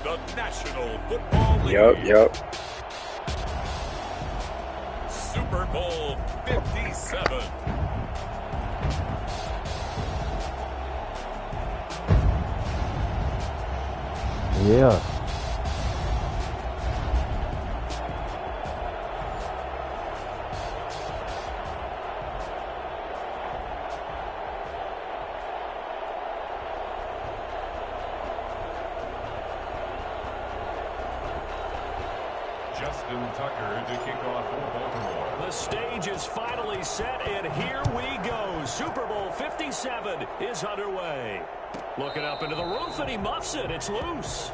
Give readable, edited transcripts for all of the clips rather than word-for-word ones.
the National Football League. Yep. Super Bowl 57. Yeah. Justin Tucker to kick off for Baltimore. The stage is finally set, and here we go. Super Bowl 57 is underway. Looking up into the roof, and he muffs it. It's loose.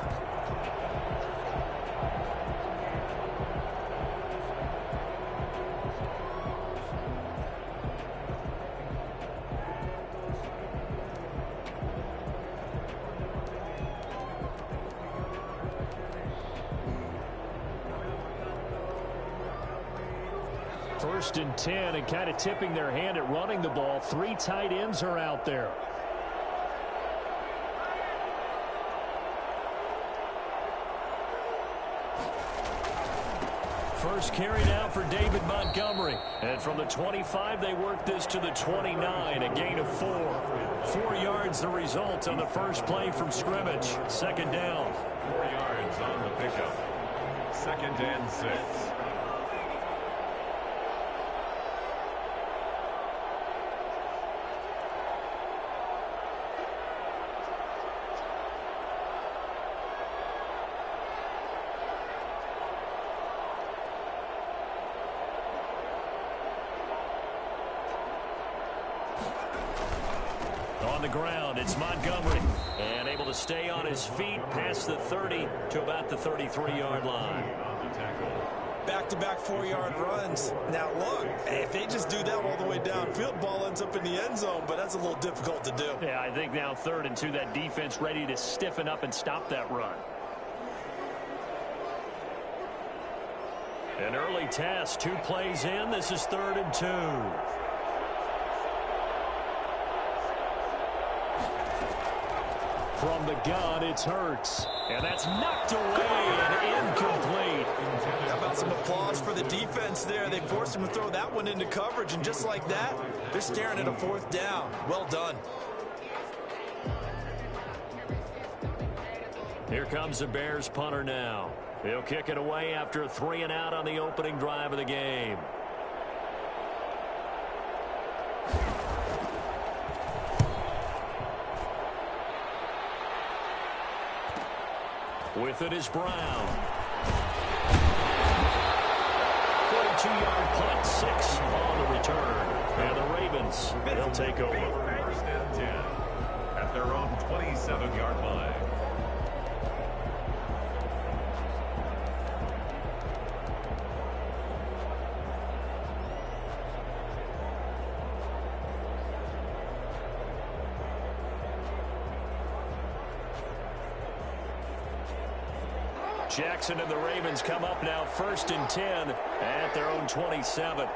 First and 10, and kind of tipping their hand at running the ball. 3 tight ends are out there. First carry now for David Montgomery. And from the 25, they work this to the 29, a gain of 4. 4 yards the result on the first play from scrimmage. Second down. 4 yards on the pickup. Second and 6. On the ground, it's Montgomery. And able to stay on his feet past the 30 to about the 33-yard line. Back-to-back 4-yard runs. Now, look, if they just do that all the way downfield, ball ends up in the end zone, but that's a little difficult to do. Yeah, I think now 3rd and 2, that defense ready to stiffen up and stop that run. An early test, 2 plays in. This is 3rd and 2. From the gun, it's Hurts. And that's knocked away and incomplete. How about some applause for the defense there? They forced him to throw that one into coverage, and just like that, they're staring at a 4th down. Well done. Here comes the Bears punter now. He'll kick it away after a 3-and-out on the opening drive of the game. With it is Brown. 42-yard punt, 6 on the return. And the Ravens, they'll take over. First and 10 at their own 27-yard line. Jackson and the Ravens come up now 1st and 10 at their own 27.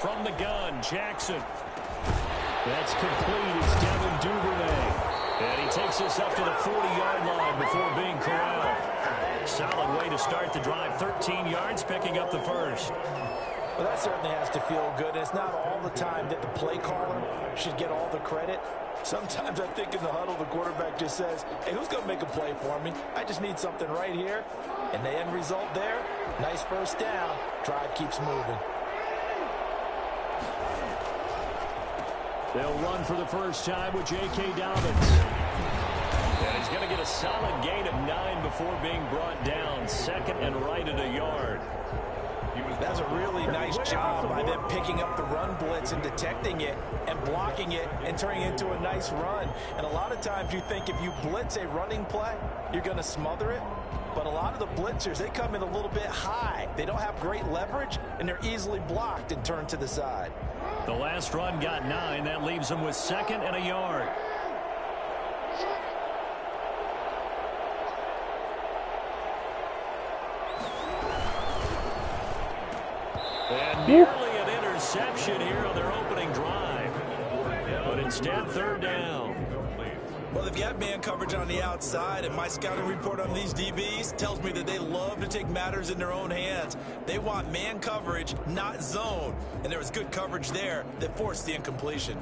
From the gun, Jackson. That's complete. It's Devin Duvernay. And he takes us up to the 40-yard line before being corralled. Solid way to start the drive. 13 yards, picking up the first. Well, that certainly has to feel good. And it's not all the time that the play caller should get all the credit. Sometimes I think in the huddle, the quarterback just says, hey, who's going to make a play for me? I just need something right here. And the end result there, nice first down. Drive keeps moving. They'll run for the first time with J.K. Dobbins. And he's going to get a solid gain of 9 before being brought down. 2nd and right at a yard. That's a really nice job by them picking up the run blitz and detecting it and blocking it and turning it into a nice run. And a lot of times you think if you blitz a running play, you're going to smother it. But a lot of the blitzers, they come in a little bit high. They don't have great leverage, and they're easily blocked and turned to the side. The last run got 9. That leaves them with 2nd and a yard. And nearly an interception here on their opening drive. But instead, third down. Well, if you have man coverage on the outside, and my scouting report on these DBs tells me that they love to take matters in their own hands. They want man coverage, not zone. And there was good coverage there that forced the incompletion.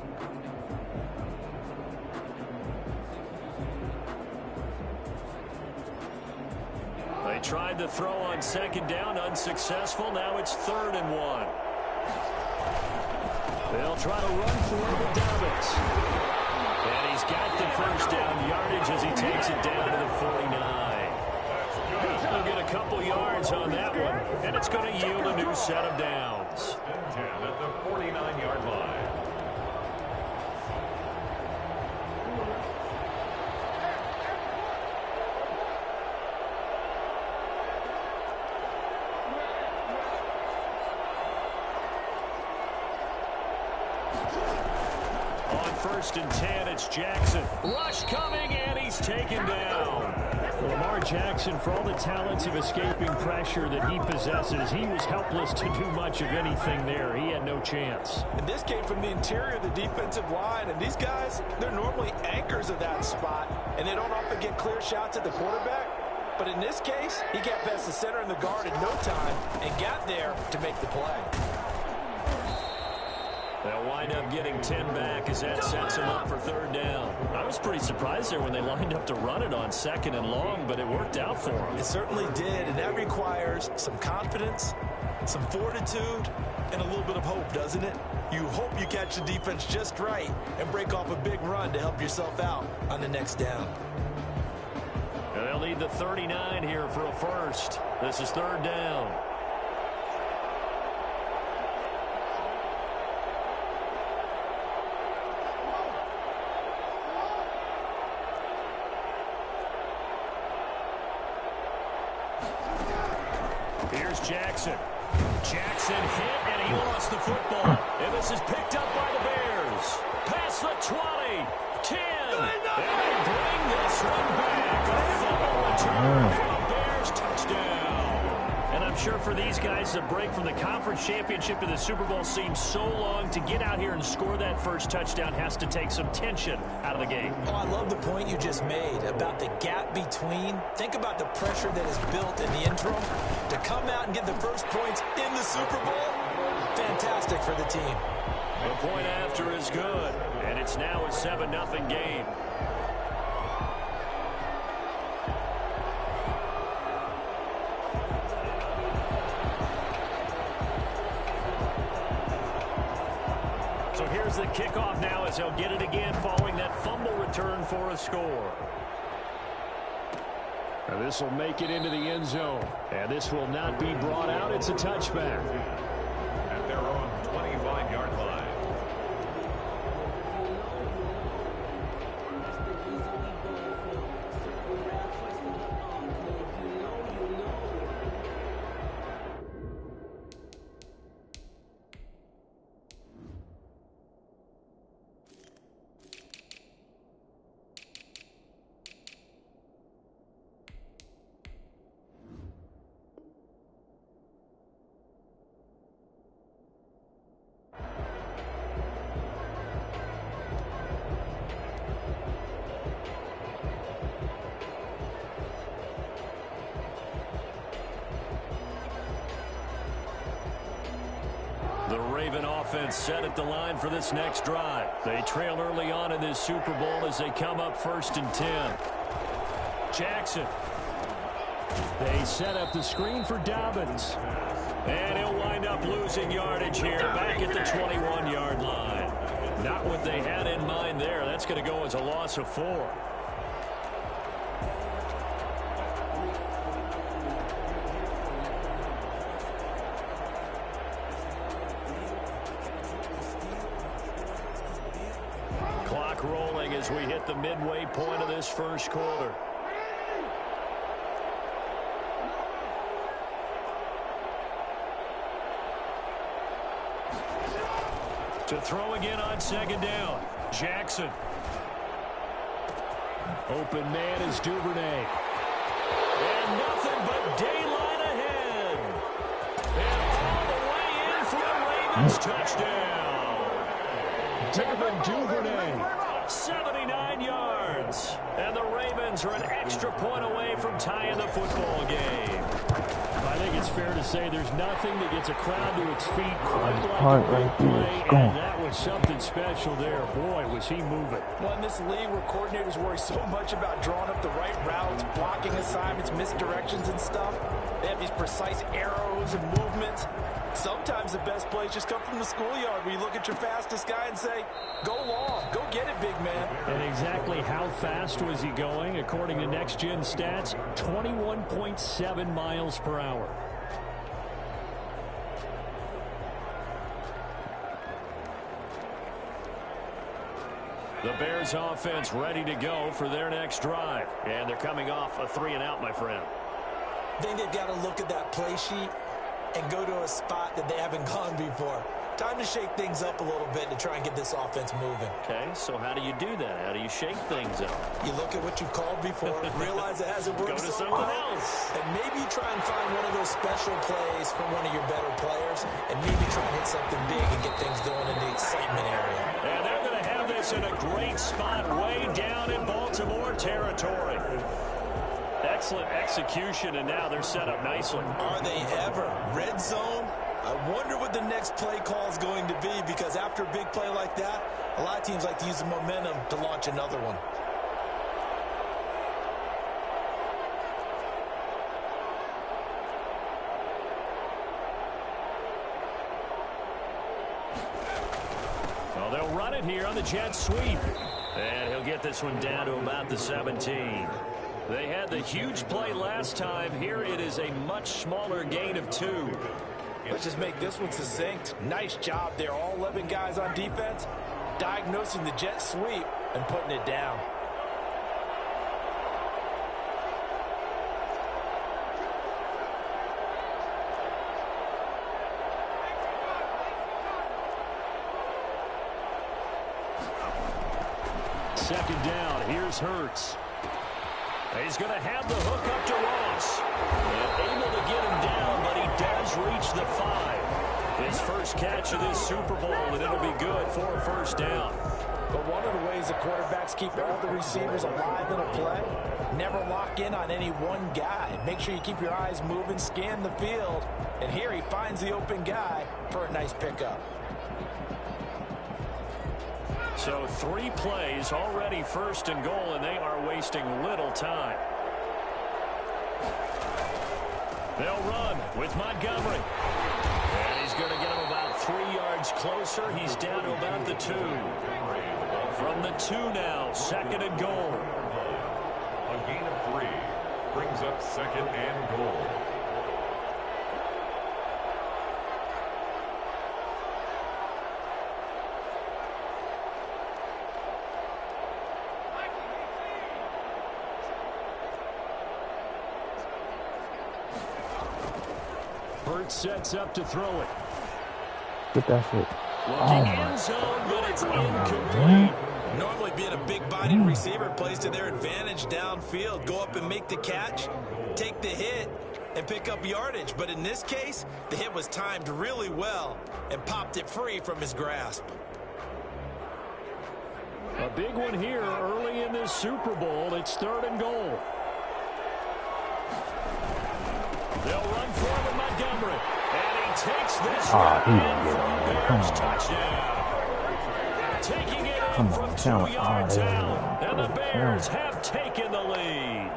They tried to throw on second down, unsuccessful. Now it's 3rd and 1. They'll try to run for it with Dobbins. And he's got the first down yardage as he takes it down to the 49. He'll get a couple yards on that one, and it's going to yield a new set of downs. 10 at the 49-yard line. On 1st and 10, it's Jackson. Rush coming, and he's taken down. Lamar Jackson, for all the talents of escaping pressure that he possesses, he was helpless to do much of anything there. He had no chance. And this came from the interior of the defensive line, and these guys, they're normally anchors of that spot, and they don't often get clear shots at the quarterback. But in this case, he got past the center and the guard in no time and got there to make the play. They'll wind up getting 10 back as that sets them up for 3rd down. I was pretty surprised there when they lined up to run it on 2nd and long, but it worked out for them. It certainly did, and that requires some confidence, some fortitude, and a little bit of hope, doesn't it? You hope you catch the defense just right and break off a big run to help yourself out on the next down. And they'll need the 39 here for a first. This is 3rd down. Here's Jackson. Jackson hit, and he lost the football. And this is picked up by the Bears. Past the 20, 10. And they bring this one back. A fumble return for the Bears touchdown. And I'm sure for these guys, the break from the conference championship to the Super Bowl seems so long. To get out here and score that first touchdown has to take some tension out of the game. Oh, I love the point you just made about the gap between. Think about the pressure that is built in the interim. To come out and get the first points in the Super Bowl, fantastic for the team. The point after is good, and it's now a 7-0 game. So here's the kickoff now as they'll get it again following that fumble return for a score. Now this will make it into the end zone, and this will not be brought out. It's a touchback. At their own 25-yard line. The Raven offense set at the line for this next drive. They trail early on in this Super Bowl as they come up 1st and 10. Jackson. They set up the screen for Dobbins. And he'll wind up losing yardage here back at the 21-yard line. Not what they had in mind there. That's going to go as a loss of 4. Clock rolling as we hit the midway point of this first quarter. To throw again on 2nd down. Jackson. Open man is Duvernay. And nothing but daylight ahead. And all the way runs, touchdown. Devin Duvernay, 79 yards. And the Ravens are an extra point away from tying the football game. I think it's fair to say there's nothing that gets a crowd to its feet quite like a great play, and that was something special there. Boy, was he moving. Well, in this league where coordinators worry so much about drawing up the right routes, blocking assignments, misdirections and stuff, they have these precise arrows and movements. Sometimes the best plays just come from the schoolyard where you look at your fastest guy and say, go long, go get it, big man. And exactly how fast was he going? According to Next Gen Stats, 21.7 miles per hour. The Bears offense ready to go for their next drive. And they're coming off a 3-and-out, my friend. I think they've got to look at that play sheet and go to a spot that they haven't gone before. Time to shake things up a little bit to try and get this offense moving. Okay, so how do you do that? How do you shake things up? You look at what you've called before, realize it hasn't worked Go to so something well, else. and maybe try and find one of those special plays from one of your better players, and maybe try and hit something big and get things going in the excitement area. And they're going to have this in a great spot way down in Baltimore territory. Excellent execution, and now they're set up nicely. Are they ever? Red zone? I wonder what the next play call is going to be, because after a big play like that, a lot of teams like to use the momentum to launch another one. Well, they'll run it here on the jet sweep. And he'll get this one down to about the 17. They had the huge play last time. Here it is a much smaller gain of 2. Let's just make this one succinct. Nice job there. All 11 guys on defense diagnosing the jet sweep and putting it down. Second down. Here's Hurts. He's going to have the hook up to Ross. Able to get him down, but he does reach the 5. His first catch of this Super Bowl, and it'll be good for a first down. But one of the ways the quarterbacks keep all the receivers alive in a play, never lock in on any one guy. Make sure you keep your eyes moving, scan the field. And here he finds the open guy for a nice pickup. So 3 plays, already first and goal, and they are wasting little time. They'll run with Montgomery. And he's going to get him about 3 yards closer. He's down to about the 2. From the 2 now, second and goal. A gain of 3 brings up second and goal. Hurts sets up to throw it. Get that shit. Looking end zone, but it's incomplete. Normally being a big-bodied receiver plays to their advantage downfield. Go up and make the catch, take the hit, and pick up yardage. But in this case, the hit was timed really well and popped it free from his grasp. A big one here early in this Super Bowl. It's third and goal. They'll run for him with Montgomery. And he takes this one in for a Bears touchdown. Taking it in from 2 yards out. And the Bears have taken the lead.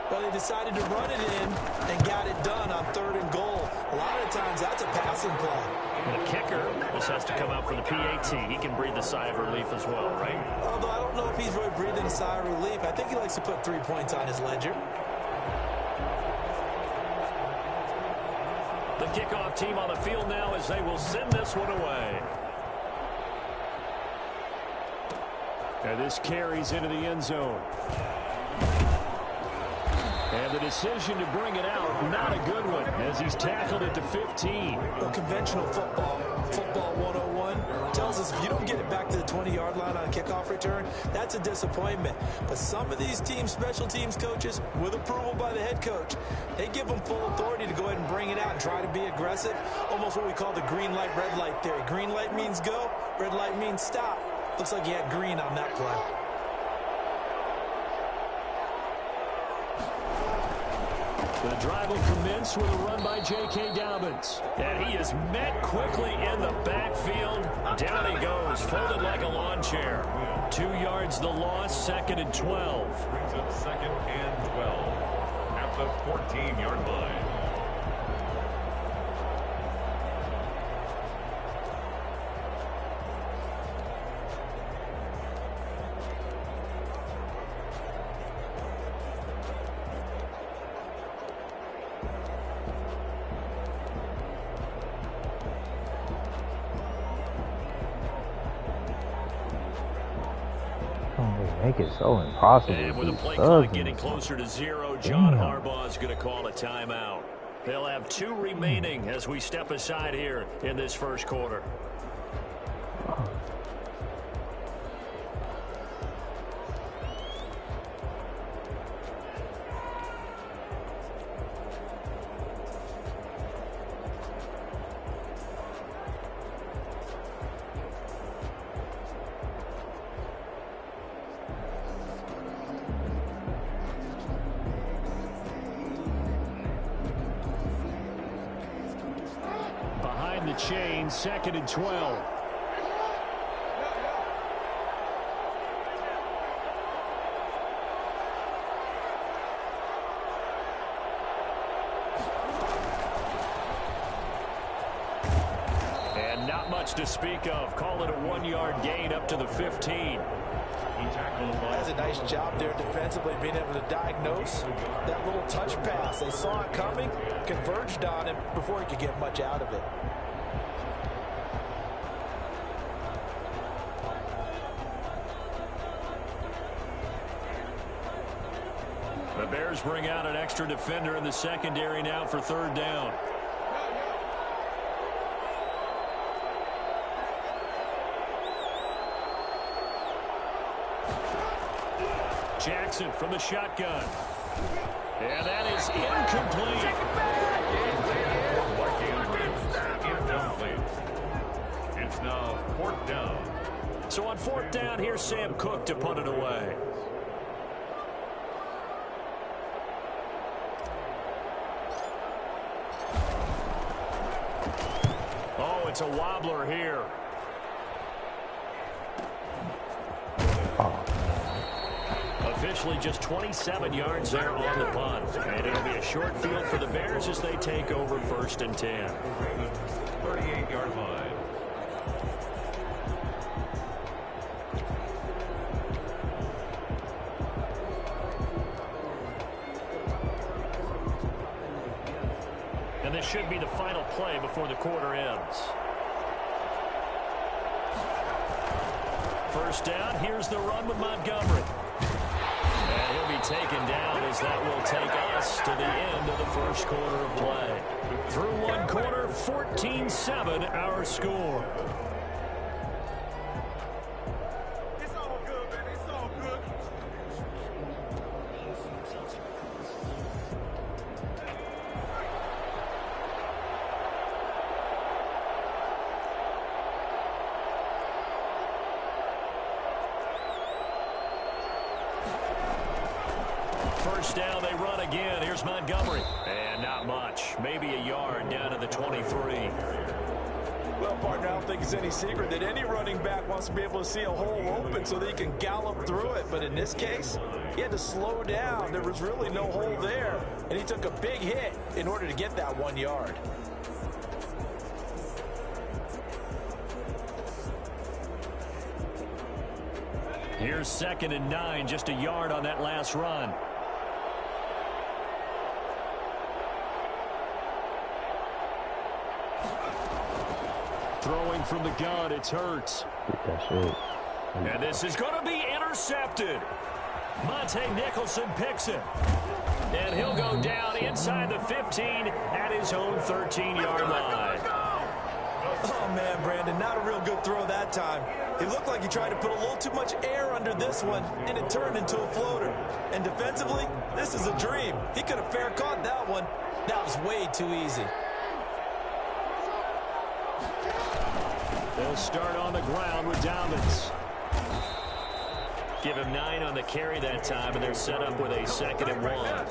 Well, they decided to run it in and got it done on third and goal. A lot of times that's a passing play. The kicker just has to come out for the PAT. He can breathe a sigh of relief as well, right? Although I don't know if he's really breathing a sigh of relief. I think he likes to put 3 points on his ledger. The kickoff team on the field now as they will send this one away. And this carries into the end zone. And the decision to bring it out, not a good one, as he's tackled it to 15. Well, conventional football 101, tells us if you don't get it back to the 20-yard line on a kickoff return, that's a disappointment. But some of these teams, special teams coaches, with approval by the head coach, they give them full authority to go ahead and bring it out and try to be aggressive, almost what we call the green light, red light theory. Green light means go, red light means stop. Looks like he had green on that play. The drive will commence with a run by J.K. Dobbins. And he is met quickly in the backfield. Down he goes, folded like a lawn chair. 2 yards the loss, 2nd and 12. Brings up 2nd and 12 at the 14-yard line. Make it so impossible. And with the play clock getting closer to 0, John Harbaugh is going to call a timeout. They'll have 2 remaining as we step aside here in this first quarter. The chain, 2nd and 12. And not much to speak of. Call it a 1-yard gain up to the 15. That's a nice job there defensively, being able to diagnose that little touch pass. They saw it coming, converged on him before he could get much out of it. The Bears bring out an extra defender in the secondary now for 3rd down. Jackson from the shotgun. And that is incomplete. It's now 4th down. So on 4th down, here's Sam Cook to punt it away. Oh, it's a wobbler here. Officially just 27 yards there on the punt. And it'll be a short field for the Bears as they take over 1st and 10. 38-yard line. And this should be the final play before the quarter ends. 1st down, here's the run with Montgomery. And he'll be taken down as that will take us to the end of the first quarter of play. Through 1 quarter, 14-7 our score. It's all good, man. It's all good. First down, they run again. Here's Montgomery. And not much. Maybe a yard down to the 23. Well, partner, I don't think it's any secret that any running back wants to be able to see a hole open so that he can gallop through it. But in this case, he had to slow down. There was really no hole there. And he took a big hit in order to get that 1 yard. Here's 2nd and 9, just a yard on that last run. Throwing from the gun, it's Hurts. Get that shit. And this is going to be intercepted. Monte Nicholson picks it. And he'll go down inside the 15 at his own 13-yard line. Oh, man, Brandon, not a real good throw that time. It looked like he tried to put a little too much air under this one, and it turned into a floater. And defensively, this is a dream. He could have fair caught that one. That was way too easy. They'll start on the ground with Dobbins. Give him 9 on the carry that time, and they're set up with a 2nd and 1.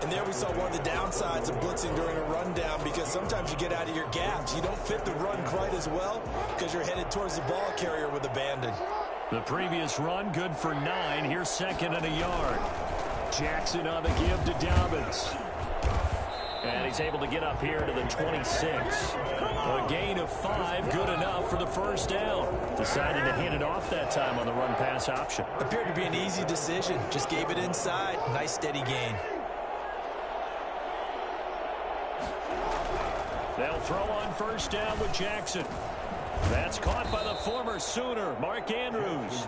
And there we saw one of the downsides of blitzing during a rundown, because sometimes you get out of your gaps. You don't fit the run quite as well because you're headed towards the ball carrier with abandon. The previous run good for 9. Here's 2nd and a yard. Jackson on the give to Dobbins. And he's able to get up here to the 26. A gain of 5, good enough for the first down. Decided to hand it off that time on the run-pass option. Appeared to be an easy decision. Just gave it inside. Nice steady gain. They'll throw on first down with Jackson. That's caught by the former Sooner, Mark Andrews.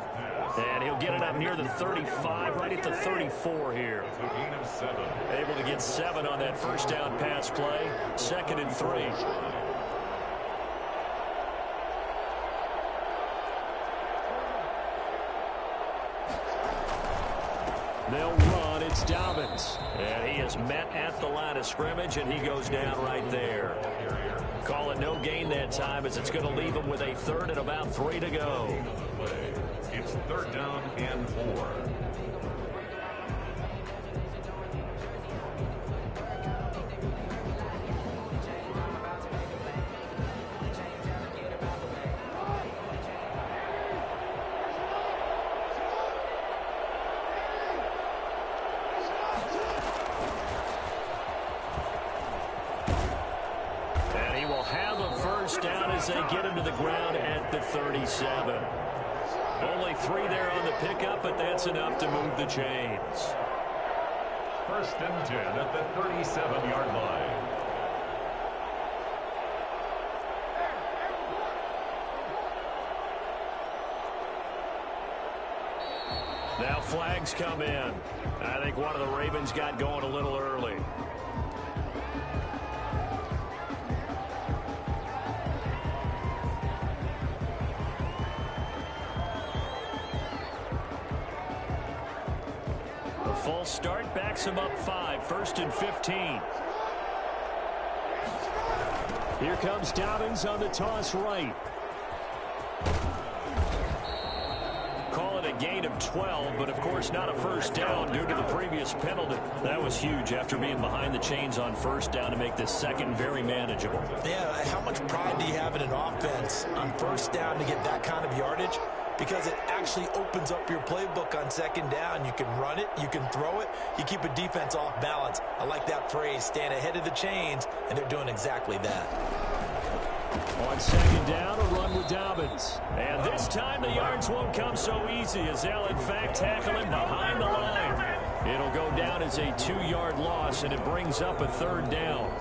And he'll get it up near the 35, right at the 34 here. Able to get 7 on that first down pass play. 2nd and 3. They'll run. It's Dobbins. And he is met at the line of scrimmage, and he goes down right there. Call it no gain that time, as it's going to leave him with a 3rd and about 3 to go. It's 3rd down and 4. They get him to the ground at the 37. Only 3 there on the pickup, but that's enough to move the chains. 1st and 10 at the 37-yard line. Now flags come in. I think one of the Ravens got going a little early. Full start backs him up 5. 1st and 15. Here comes Dobbins on the toss right. Call it a gain of 12, but of course not a first down due to the previous penalty. That was huge after being behind the chains on first down to make this 2nd very manageable. Yeah, how much pride do you have in an offense on first down to get that kind of yardage? Because it actually opens up your playbook on 2nd down. You can run it, you can throw it, you keep a defense off balance. I like that phrase, stand ahead of the chains, and they're doing exactly that. On 2nd down, a run with Dobbins. And this time the yards won't come so easy, as they'll in fact tackle him behind the line. It'll go down as a 2-yard loss, and it brings up a 3rd down.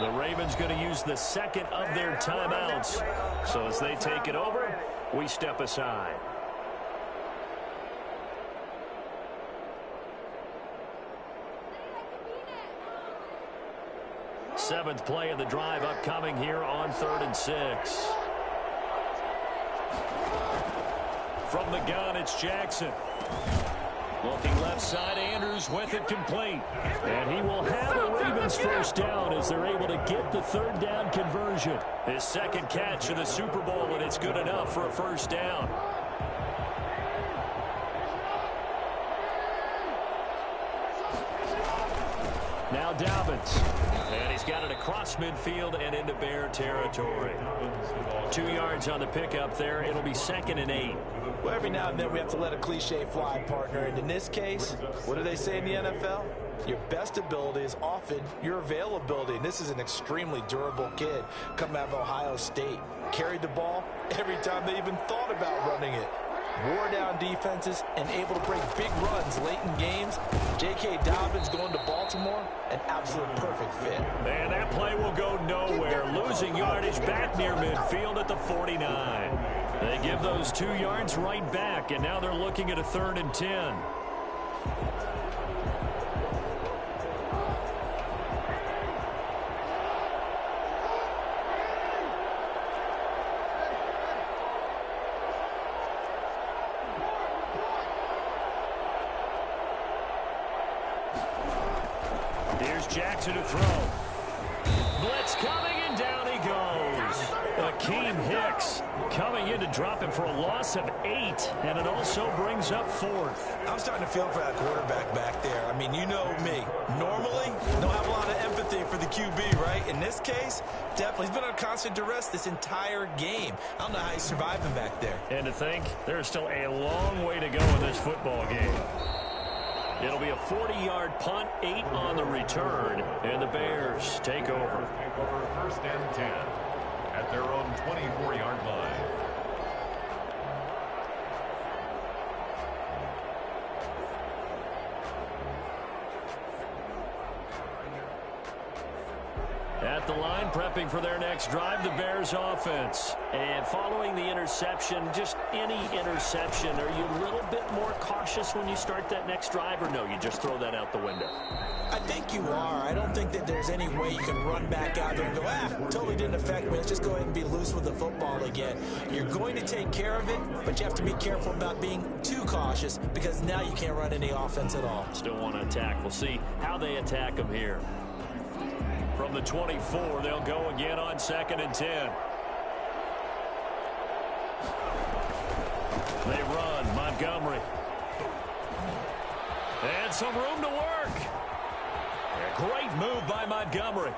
The Ravens going to use the 2nd of their timeouts. So as they take it over, we step aside. Seventh play of the drive upcoming here on 3rd and 6. From the gun, it's Jackson. Looking left side, Andrews with it complete. And he will have a Ravens first down as they're able to get the 3rd down conversion. His 2nd catch of the Super Bowl, and it's good enough for a first down. Now Dobbins. And he's got it across midfield and into Bear territory. 2 yards on the pickup there. It'll be 2nd and 8. Well, every now and then we have to let a cliche fly, partner. And in this case, what do they say in the NFL? Your best ability is often your availability. And this is an extremely durable kid coming out of Ohio State. Carried the ball every time they even thought about running it. Wore down defenses and able to break big runs late in games. J.K. Dobbins going to Baltimore, an absolute perfect fit. And that play will go nowhere. Losing yardage back near midfield at the 49. They give those 2 yards right back, and now they're looking at a 3rd and 10. Here's Jackson to throw. Blitz coming, and down he goes. Akeem Hicks coming in to drop him for a loss of 8, and it also brings up 4th. I'm starting to feel for that quarterback back there. I mean, you know me. Normally, don't have a lot of empathy for the QB, right? In this case, definitely. He's been on constant duress this entire game. I don't know how he's surviving back there. And to think, there's still a long way to go in this football game. It'll be a 40-yard punt, 8 on the return, and the Bears take over. Take over 1st and 10 at their own 24-yard line. At the line, prepping for their next drive, the Bears offense. And following the interception, just any interception, are you a little bit more cautious when you start that next drive, or no, you just throw that out the window? I think you are. I don't think that there's any way you can run back out there and go, totally didn't affect me. Let's just go ahead and be loose with the football again. You're going to take care of it, but you have to be careful about being too cautious because now you can't run any offense at all. Still want to attack. We'll see how they attack them here. From the 24, they'll go again on 2nd and 10. They run. Montgomery. And some room to work. A great move by Montgomery.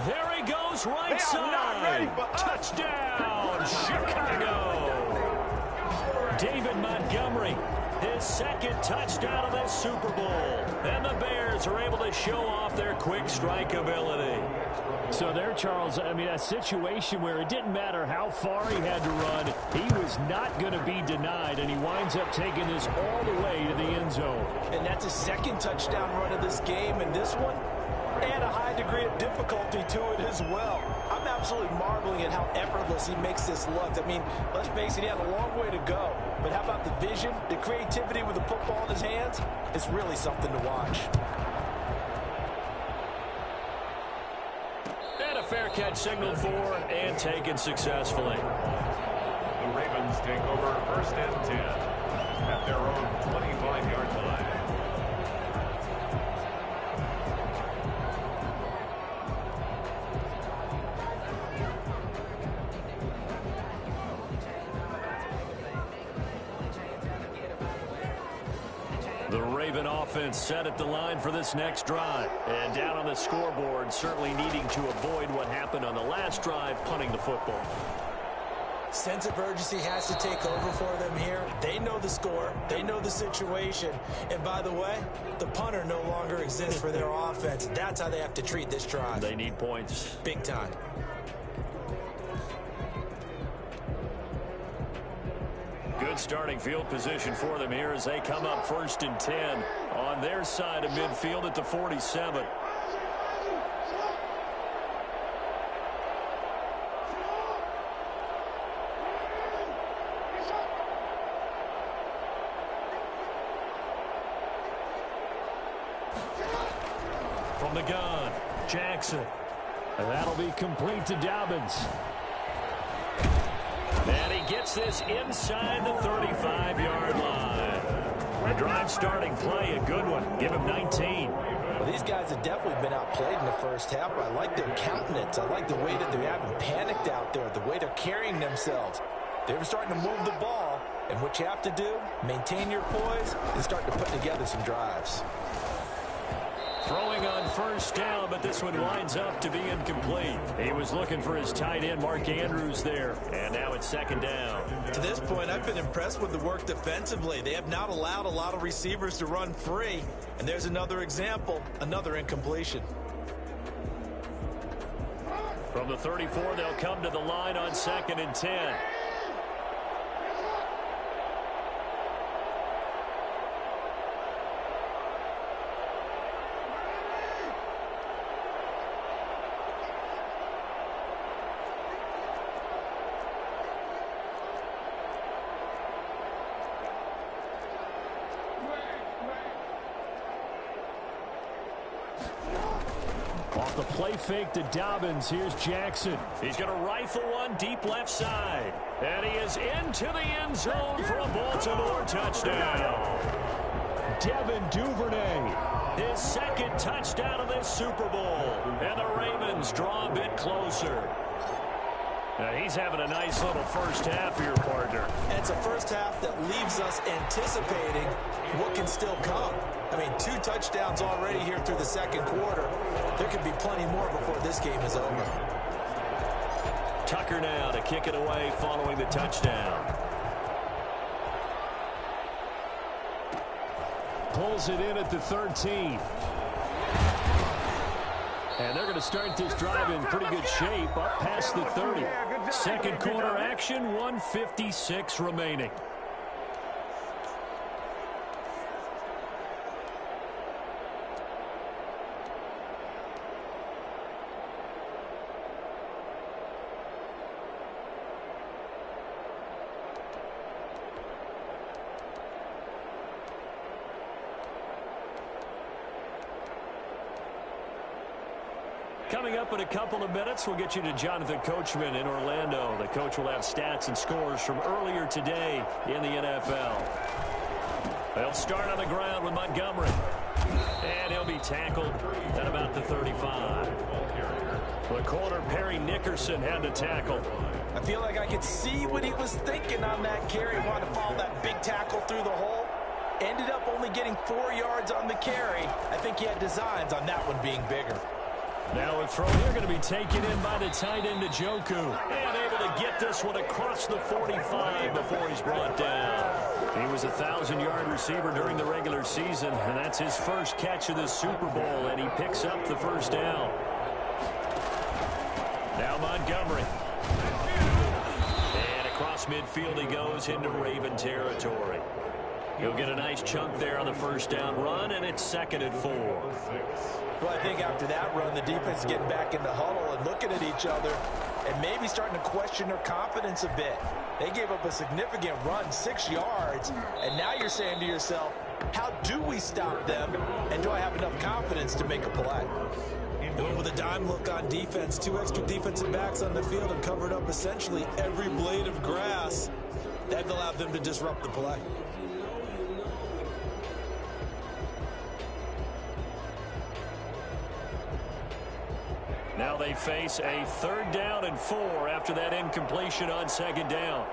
There he goes, right side. Touchdown, Chicago. David Montgomery, his 2nd touchdown of the Super Bowl. And the Bears are able to show off their quick strike ability. So there, Charles, I mean, a situation where it didn't matter how far he had to run, he was not going to be denied, and he winds up taking this all the way to the end zone. And that's his 2nd touchdown run of this game, and this one, and a high degree of difficulty to it as well. I'm absolutely marveling at how effortless he makes this look. I mean, let's face it, he had a long way to go. But how about the vision, the creativity with the football in his hands? It's really something to watch. And a fair catch signaled for and taken successfully. The Ravens take over 1st and 10 at their own 25-yard line. The Raven offense set at the line for this next drive. And down on the scoreboard, certainly needing to avoid what happened on the last drive, punting the football. Sense of urgency has to take over for them here. They know the score. They know the situation. And by the way, the punter no longer exists for their offense. That's how they have to treat this drive. They need points. Big time. Good starting field position for them here as they come up 1st and 10 on their side of midfield at the 47. From the gun, Jackson. And that'll be complete to Dobbins. And he gets this inside the 35-yard line. The drive starting play, a good one. Give him 19. Well, these guys have definitely been outplayed in the first half. I like their countenance. I like the way that they haven't panicked out there, the way they're carrying themselves. They're starting to move the ball, and what you have to do, maintain your poise and start to put together some drives. Throwing on first down, but this one winds up to be incomplete. He was looking for his tight end, Mark Andrews, there. And now it's second down. To this point, I've been impressed with the work defensively. They have not allowed a lot of receivers to run free. And there's another example, another incompletion. From the 34, they'll come to the line on 2nd and 10. Off the play fake to Dobbins. Here's Jackson. He's going to rifle one deep left side. And he is into the end zone for a Baltimore touchdown. Devin Duvernay, his second touchdown of this Super Bowl. And the Ravens draw a bit closer. Now he's having a nice little first half for your partner. And it's a first half that leaves us anticipating what can still come. I mean, 2 touchdowns already here through the second quarter. There could be plenty more before this game is over. Tucker now to kick it away following the touchdown. Pulls it in at the 13. And they're going to start this drive in pretty good shape up past the 30. Second quarter action, 1:56 remaining. Coming up in a couple of minutes, we'll get you to Jonathan Coachman in Orlando. The coach will have stats and scores from earlier today in the NFL. They'll start on the ground with Montgomery. And he'll be tackled at about the 35. The corner, Perry Nickerson, had the tackle. I feel like I could see what he was thinking on that carry. He wanted to follow that big tackle through the hole. Ended up only getting 4 yards on the carry. I think he had designs on that one being bigger. Now a throw here going to be taken in by the tight end, Njoku. And able to get this one across the 45 before he's brought down. He was a 1,000-yard receiver during the regular season, and that's his first catch of the Super Bowl, and he picks up the first down. Now Montgomery. And across midfield he goes into Raven territory. He'll get a nice chunk there on the first down run, and it's 2nd and 4. Well, I think after that run, the defense is getting back in the huddle and looking at each other and maybe starting to question their confidence a bit. They gave up a significant run, 6 yards, and now you're saying to yourself, how do we stop them, and do I have enough confidence to make a play? And with a dime look on defense, 2 extra defensive backs on the field and covered up essentially every blade of grass. That allowed them to disrupt the play. Now they face a 3rd down and 4 after that incompletion on 2nd down.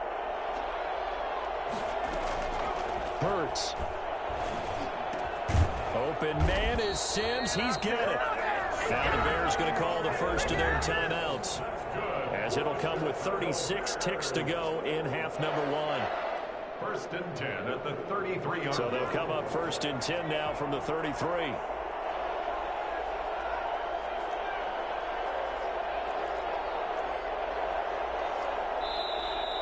Hurts. Open man is Sims. He's got it. Now the Bears going to call the first of their timeouts, as it'll come with 36 ticks to go in half number 1. 1st and 10 at the 33-yard. So they'll come up 1st and 10 now from the 33.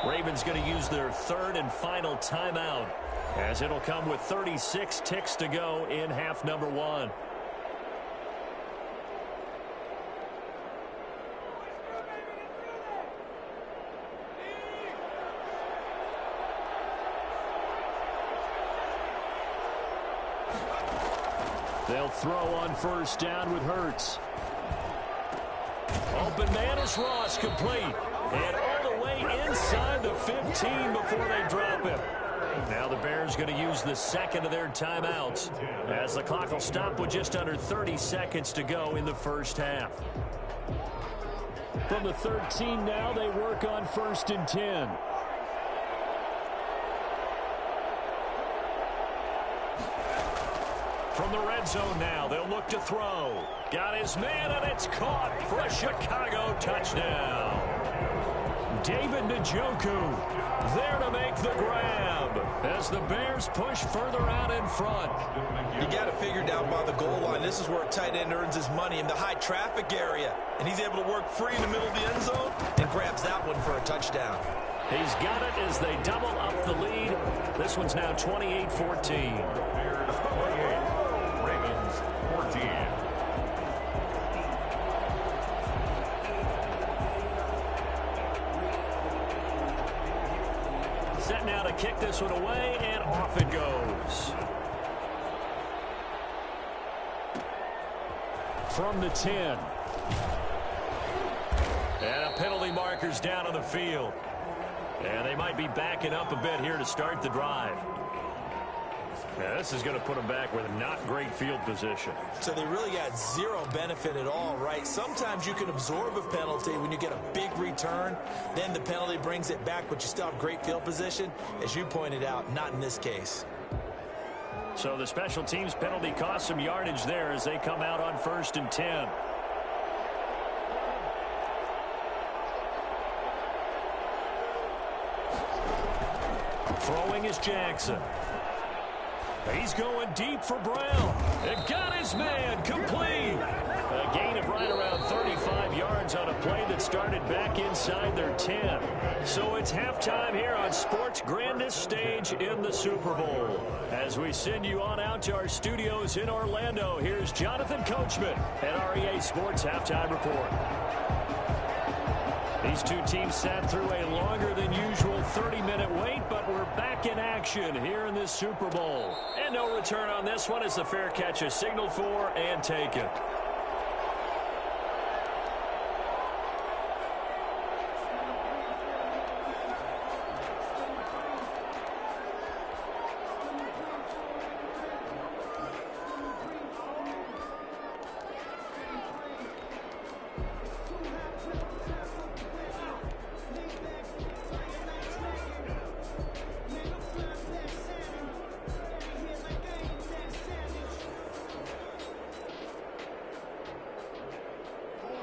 Ravens going to use their 3rd and final timeout, as it'll come with 36 ticks to go in half number 1. They'll throw on 1st down with Hurts. Open man is Ross, complete. And all the way inside the 15 before they drop him. Now the Bears going to use the 2nd of their timeouts, as the clock will stop with just under 30 seconds to go in the first half. From the 13 now, they work on 1st and 10. From the red zone now, they'll look to throw. Got his man, and it's caught for a Chicago touchdown. David Njoku there to make the grab as the Bears push further out in front. You got to figure down by the goal line. This is where a tight end earns his money, in the high traffic area. And he's able to work free in the middle of the end zone and grabs that one for a touchdown. He's got it as they double up the lead. This one's now 28-14. Bears 28, Ravens 14. Set now to kick this one away, and off it goes. From the 10. And a penalty marker's down on the field. And they might be backing up a bit here to start the drive. Yeah, this is going to put them back with not great field position. So they really got zero benefit at all, right? Sometimes you can absorb a penalty when you get a big return. Then the penalty brings it back, but you still have great field position. As you pointed out, not in this case. So the special teams penalty cost some yardage there as they come out on 1st and 10. Throwing is Jackson. He's going deep for Brown. And got his man complete. A gain of right around 35 yards on a play that started back inside their 10. So it's halftime here on sports' grandest stage in the Super Bowl. As we send you on out to our studios in Orlando, here's Jonathan Coachman at REA Sports Halftime Report. These two teams sat through a longer than usual 30-minute wait, but we're back in action here in this Super Bowl. And no return on this one as the fair catch is signaled for and taken.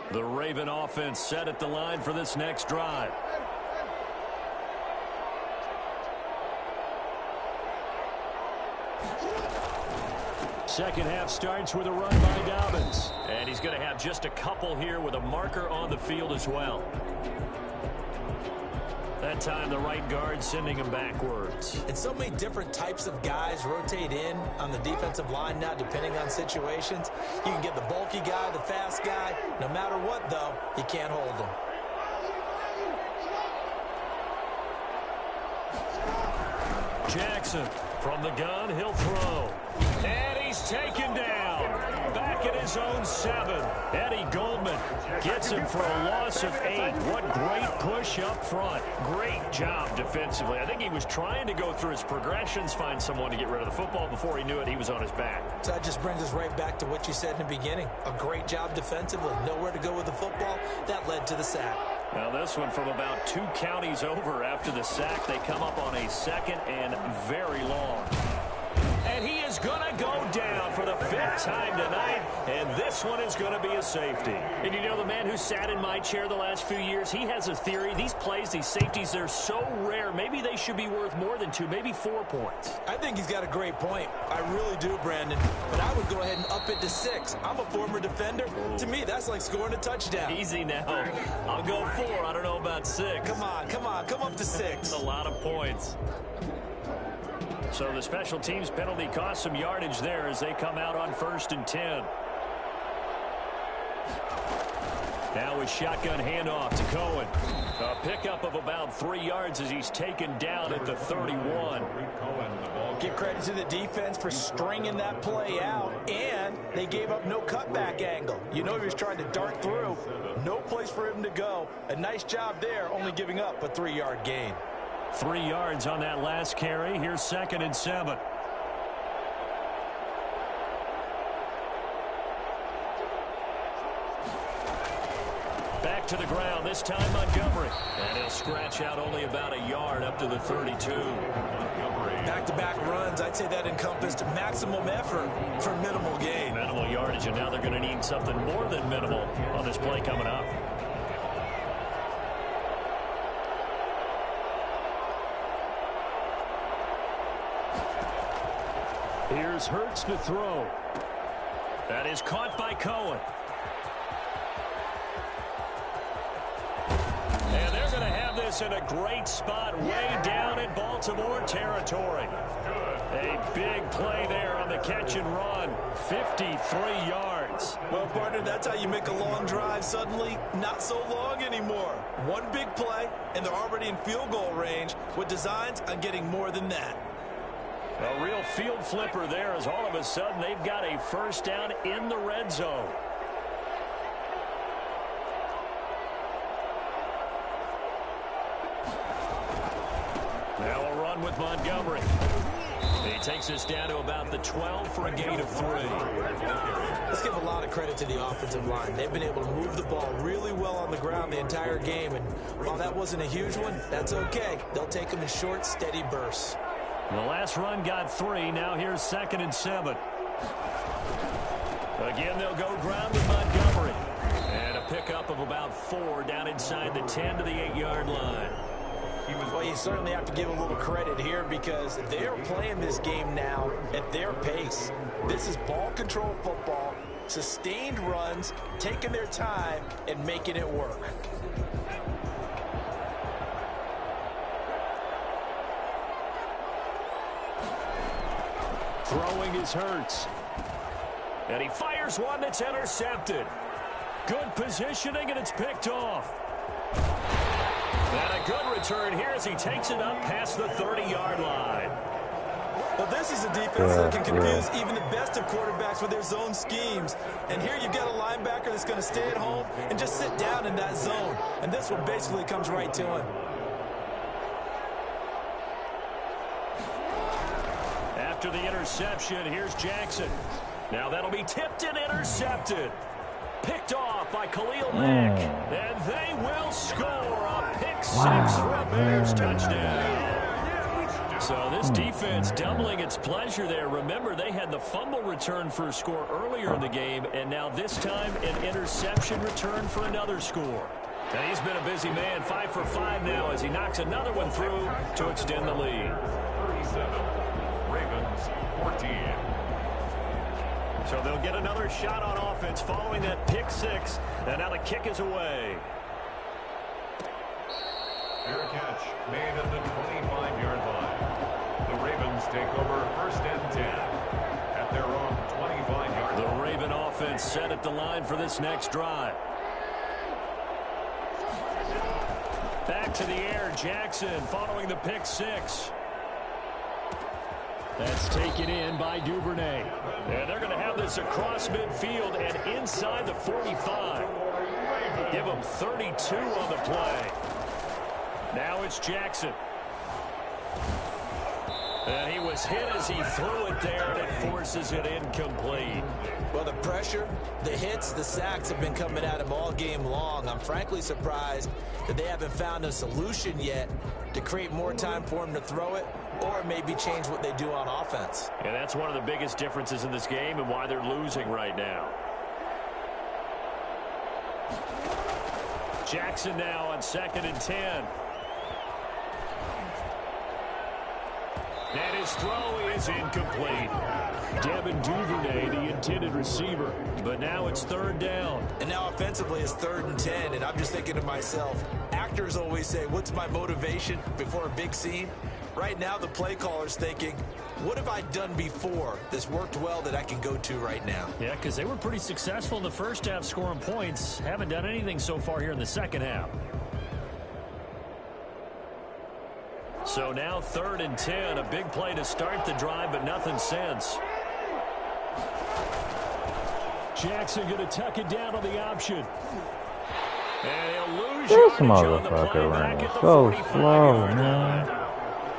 The Raven offense set at the line for this next drive. Second half starts with a run by Dobbins. And he's going to have just a couple here with a marker on the field as well. That time the right guard sending him backwards. And so many different types of guys rotate in on the defensive line now, depending on situations. You can get the bulky guy, the fast guy. No matter what, though, you can't hold them. Jackson from the gun, he'll throw. And he's taken down. Back at his own 7. Eddie Goldman gets him for a loss of 8. What great push up front. Great job defensively. I think he was trying to go through his progressions, find someone to get rid of the football. Before he knew it, he was on his back. So that just brings us right back to what you said in the beginning. A great job defensively. Nowhere to go with the football. That led to the sack. Now this one from about 2 counties over after the sack. They come up on a 2nd and very long. And he is going to go down for the 5th time tonight. And this one is going to be a safety. And you know, the man who sat in my chair the last few years, he has a theory. These plays, these safeties, they're so rare. Maybe they should be worth more than 2, maybe 4 points. I think he's got a great point. I really do, Brandon. But I would go ahead and up it to 6. I'm a former defender. To me, that's like scoring a touchdown. Easy now. I'll go 4. I don't know about 6. Come on, come on. Come up to 6. That's a lot of points. So the special teams penalty cost some yardage there as they come out on 1st and 10. Now a shotgun handoff to Cohen. A pickup of about 3 yards as he's taken down at the 31. Give credit to the defense for stringing that play out, and they gave up no cutback angle. You know he was trying to dart through. No place for him to go. A nice job there, only giving up a 3-yard gain. 3 yards on that last carry. Here's 2nd and 7. Back to the ground, this time Montgomery. And he'll scratch out only about a yard up to the 32. Back-to-back runs, I'd say that encompassed maximum effort for minimal gain. Minimal yardage, and now they're going to need something more than minimal on this play coming up. Here's Hurts to throw. That is caught by Cohen. And they're going to have this in a great spot way down in Baltimore territory. A big play there on the catch and run. 53 yards. Well, partner, that's how you make a long drive suddenly not so long anymore. One big play, and they're already in field goal range with designs on getting more than that. A real field flipper there as all of a sudden they've got a first down in the red zone. Now a run with Montgomery. He takes us down to about the 12 for a gain of 3. Let's give a lot of credit to the offensive line. They've been able to move the ball really well on the ground the entire game. And while that wasn't a huge one, that's okay. They'll take them in short, steady bursts. The last run got 3. Now here's 2nd and 7. Again, they'll go ground with Montgomery. And a pickup of about 4 down inside the 10 to the 8-yard line. Well, you certainly have to give a little credit here because they're playing this game now at their pace. This is ball control football, sustained runs, taking their time, and making it work. Throwing is Hurts. And he fires one that's intercepted. Good positioning, and it's picked off. And a good return here as he takes it up past the 30-yard line. Well, this is a defense that can confuse even the best of quarterbacks with their zone schemes. And here you've got a linebacker that's going to stay at home and just sit down in that zone. And this one basically comes right to him. After the interception, here's Jackson. Now that'll be tipped and intercepted. Picked off by Khalil Mack. And they will score a pick-6 for a Bears touchdown. So this defense doubling its pleasure there. Remember, they had the fumble return for a score earlier in the game, and now this time an interception return for another score. And he's been a busy man, 5 for 5 now as he knocks another one through to extend the lead. 37, Ravens 14. So they'll get another shot on offense following that pick-6, and now the kick is away. Fair catch made at the 25-yard line. The Ravens take over 1st and 10 at their own 25-yard line. The Raven offense set at the line for this next drive. Back to the air, Jackson following the pick-6. That's taken in by Duvernay. And they're going to have this across midfield and inside the 45. Give them 32 on the play. Now it's Jackson. And he was hit as he threw it there, and it forces it incomplete. Well, the pressure, the hits, the sacks have been coming at him all game long. I'm frankly surprised that they haven't found a solution yet to create more time for him to throw it or maybe change what they do on offense. And that's one of the biggest differences in this game and why they're losing right now. Jackson now on 2nd and 10. And his throw is incomplete. Devin Duvernay, the intended receiver. But now it's 3rd down. And now offensively it's 3rd and 10. And I'm just thinking to myself, actors always say, what's my motivation before a big scene? Right now the play caller's thinking, what have I done before that's worked well that I can go to right now? Yeah, because they were pretty successful in the first half scoring points. Haven't done anything so far here in the second half. So now 3rd and 10, a big play to start the drive, but nothing since. Jackson going to tuck it down on the option. And he'll lose This yardage on the motherfucker play back running at the so 45 slow, yard man. line.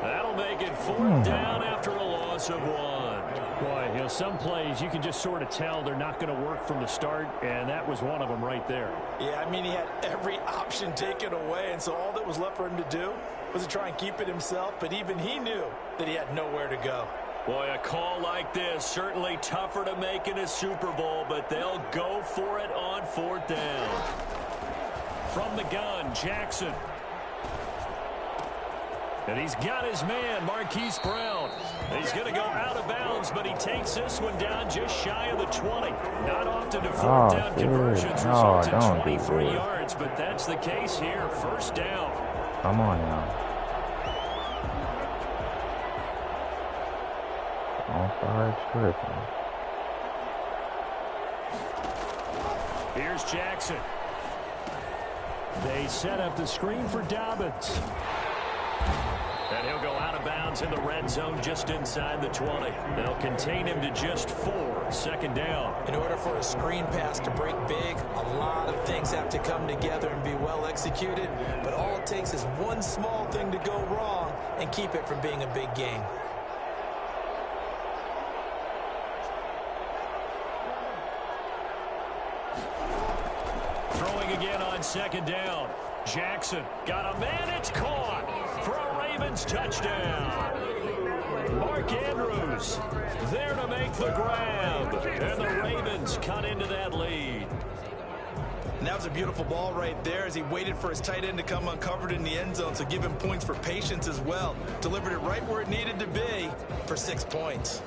That'll make it 4th down after a loss of 1. Boy, you know, some plays you can just sort of tell they're not going to work from the start, and that was one of them right there. Yeah, I mean, he had every option taken away, and so all that was left for him to do was to try and keep it himself, but even he knew that he had nowhere to go. Boy, a call like this, certainly tougher to make in a Super Bowl, but they'll go for it on 4th down. From the gun, Jackson. And he's got his man, Marquise Brown. He's going to go out of bounds, but he takes this one down just shy of the 20. Not often do 4th down conversions result in 23 yards, but that's the case here. 1st down. Come on now. Offside tripping. Here's Jackson. They set up the screen for Dobbins. And he'll go out of bounds in the red zone just inside the 20. They'll contain him to just 4. 2nd down. In order for a screen pass to break big, a lot of things have to come together and be well executed. But all it takes is one small thing to go wrong and keep it from being a big game. Throwing again on 2nd down. Jackson got a man. It's caught for a Ravens touchdown. Mark Andrews there to make the grab. And the Ravens cut into that lead. And that was a beautiful ball right there as he waited for his tight end to come uncovered in the end zone, so give him points for patience as well. Delivered it right where it needed to be for 6 points.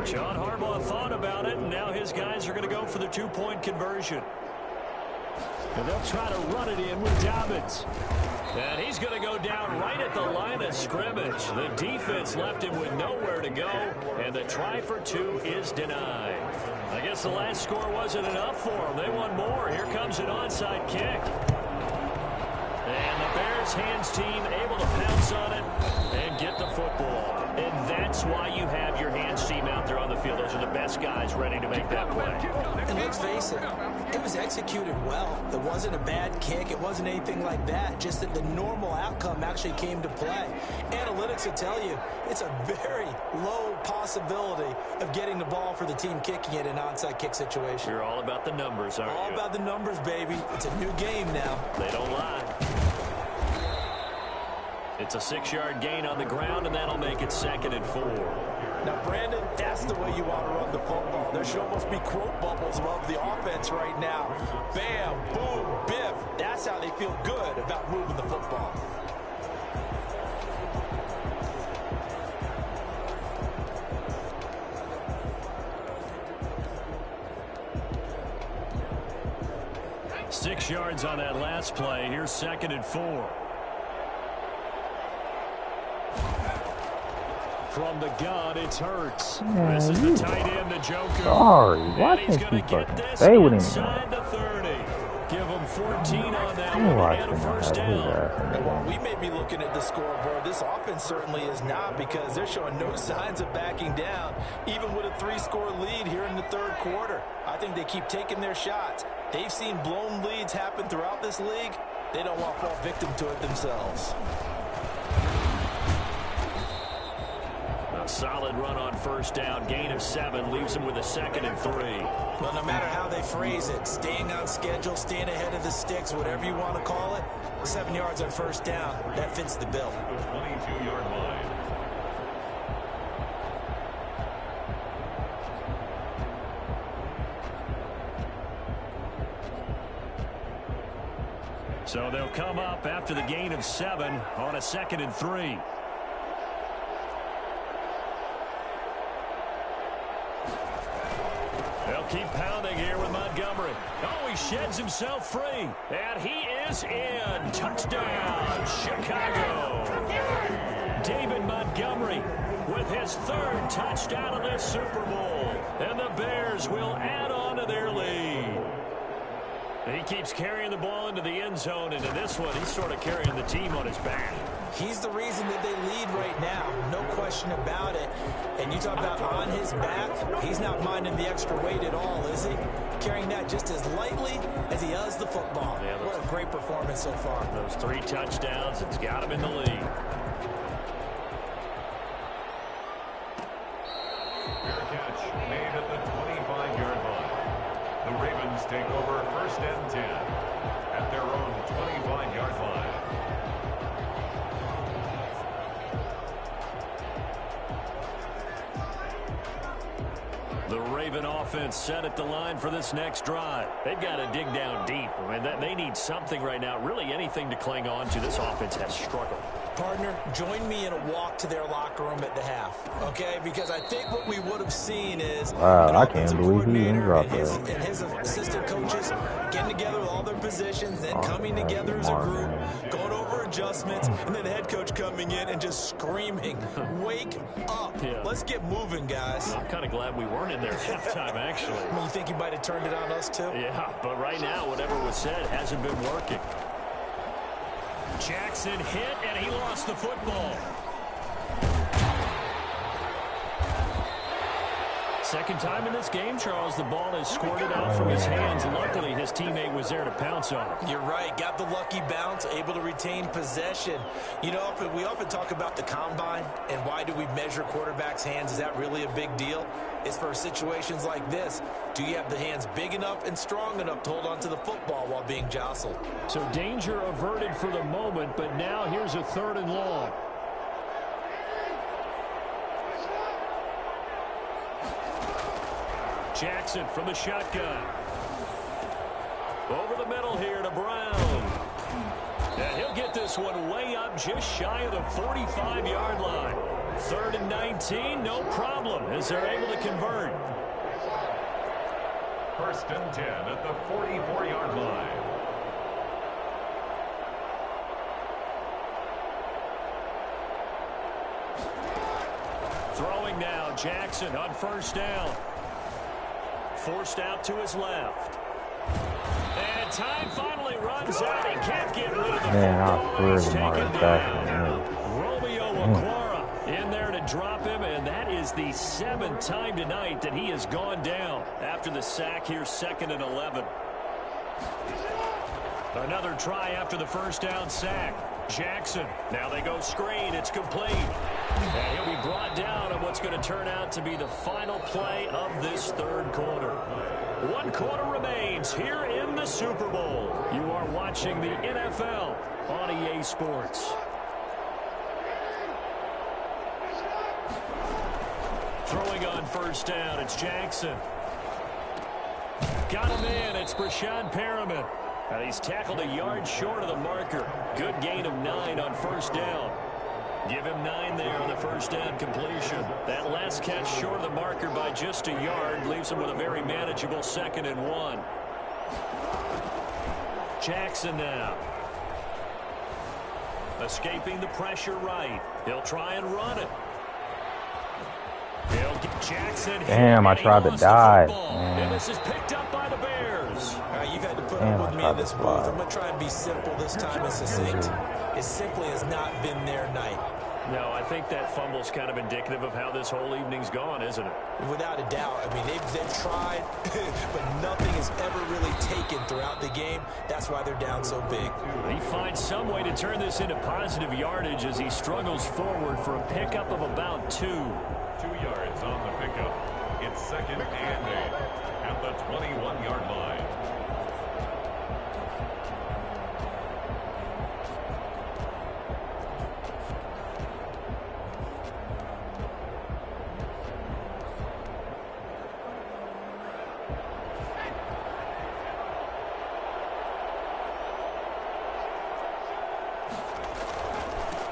John Harbaugh thought about it, and now his guys are going to go for the 2-point conversion. And they'll try to run it in with Dobbins. And he's going to go down right at the line of scrimmage. The defense left him with nowhere to go, and the try for 2 is denied. I guess the last score wasn't enough for them. They want more. Here comes an onside kick. And the Bears hands team able to pounce on it and get the football. And that's why you have your hands team out there on the field. Those are the best guys ready to make that play. And let's face it, it was executed well. It wasn't a bad kick. It wasn't anything like that. Just that the normal outcome actually came to play. Analytics will tell you it's a very low possibility of getting the ball for the team kicking it in an onside kick situation. You're all about the numbers, aren't you? All about the numbers, baby. It's a new game now. They don't lie. It's a 6-yard gain on the ground, and that'll make it 2nd and 4. Now, Brandon, that's the way you want to run the football. There should almost be quote bubbles above the offense right now. Bam, boom, biff. That's how they feel good about moving the football. Six yards on that last play. Here's 2nd and 4. From the gun, it's Hurts. This is the tight end, the Joker. Sorry, why can't you fucking stay with him? Inside the 30. Give him 14 on that I'm one and a watching first down. And while we may be looking at the scoreboard, this offense certainly is not, because they're showing no signs of backing down, even with a 3-score lead here in the 3rd quarter. I think they keep taking their shots. They've seen blown leads happen throughout this league. They don't want to fall victim to it themselves. Solid run on first down. Gain of 7 leaves them with a 2nd and 3. Well, no matter how they phrase it, staying on schedule, staying ahead of the sticks, whatever you want to call it, 7 yards on first down, that fits the bill. 22-yard line. So they'll come up after the gain of 7 on a 2nd and 3. They'll keep pounding here with Montgomery. Oh, he sheds himself free. And he is in. Touchdown, Chicago. David Montgomery with his 3rd touchdown of this Super Bowl. And the Bears will add on to their lead. He keeps carrying the ball into the end zone, and in this one, he's sort of carrying the team on his back. He's the reason that they lead right now, no question about it. And you talk about on his back, he's not minding the extra weight at all, is he? carrying that just as lightly as he does the football. Yeah, what a great performance so far. Those 3 touchdowns, it's got him in the lead. Fair catch made at the 25-yard line. The Ravens take over 1st and 10 at their own 25-yard line. The Raven offense set at the line for this next drive. They've got to dig down deep. I mean, they need something right now, really anything to cling on to. This offense has struggled. Partner, join me in a walk to their locker room at the half, okay? Because I think what we would have seen is Wow, an I can't offensive believe he even coordinator dropped and that. his assistant coages getting together with all their positions, then coming together as a group, going over adjustments, and then the head coach coming in and just screaming, wake up. Yeah. Let's get moving, guys. I'm kind of glad we weren't in there at halftime, actually. I mean, you think he might have turned it on us, too? Yeah, but right now, whatever was said hasn't been working. Jackson hit, and he lost the football. Second time in this game, Charles, the ball has squirted out from his hands. Luckily, his teammate was there to pounce on it. You're right. Got the lucky bounce, able to retain possession. You know, we often talk about the combine and why do we measure quarterbacks' hands. Is that really a big deal? It's for situations like this. Do you have the hands big enough and strong enough to hold on to the football while being jostled? So danger averted for the moment, but now here's a 3rd and long. Jackson from the shotgun. Over the middle here to Brown. And he'll get this one way up just shy of the 45-yard line. 3rd and 19, no problem as they're able to convert. 1st and 10 at the 44-yard line. Throwing now, Jackson on 1st down. Forced out to his left. And time finally runs out. He can't get rid of the Man, I football. swear He's to taken Mark down. back. Romeo Aquara in there to drop him, and that is the 7th time tonight that he has gone down after the sack here, 2nd and 11. Another try after the 1st down sack. Jackson, now they go screen, it's complete. And he'll be brought down on what's going to turn out to be the final play of this 3rd quarter. 1 quarter remains here in the Super Bowl. You are watching the NFL on EA Sports. Throwing on 1st down, it's Jackson. Got him in, it's Brashad Perriman. And he's tackled a yard short of the marker. Good gain of 9 on 1st down. Give him 9 there on the 1st down completion. That last catch short of the marker by just a yard leaves him with a very manageable 2nd and 1. Jackson now. Escaping the pressure right. He'll try and run it. He'll get Jackson. Damn, I tried to dive. And this is picked up by the Bears. You've had to put up with me in this booth. I'm going to try and be simple this time and succinct. It simply has not been their night. No, I think that fumble's kind of indicative of how this whole evening's gone, isn't it? Without a doubt. I mean, they've tried, but nothing is ever really taken throughout the game. That's why they're down so big. He finds some way to turn this into positive yardage as he struggles forward for a pickup of about 2. 2 yards on the pickup. It's 2nd and 8 at the 21-yard line.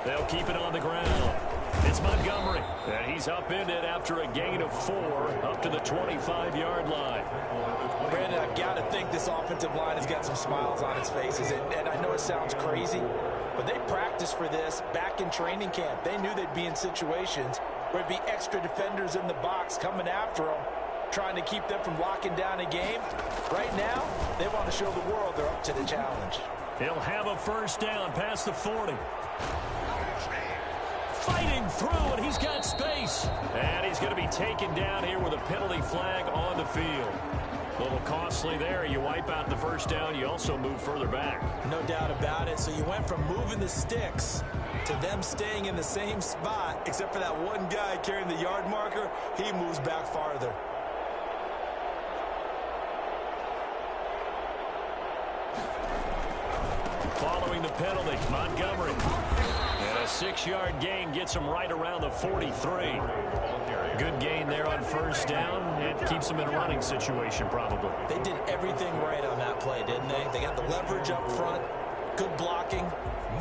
They'll keep it on the ground. It's Montgomery. And he's upended after a gain of 4 up to the 25-yard line. Brandon, I've got to think this offensive line has got some smiles on its faces. And I know it sounds crazy, but they practiced for this back in training camp. They knew they'd be in situations where it'd be extra defenders in the box coming after them, trying to keep them from locking down a game. Right now, they want to show the world they're up to the challenge. He'll have a 1st down past the 40. Fighting through, and he's got space. And he's going to be taken down here with a penalty flag on the field. A little costly there. You wipe out the first down. You also move further back. No doubt about it. So you went from moving the sticks to them staying in the same spot, except for that one guy carrying the yard marker. He moves back farther. Following the penalty, Montgomery. And a 6-yard gain gets him right around the 43. Good gain there on first down. It keeps them in a running situation, probably. They did everything right on that play, didn't they? They got the leverage up front, good blocking,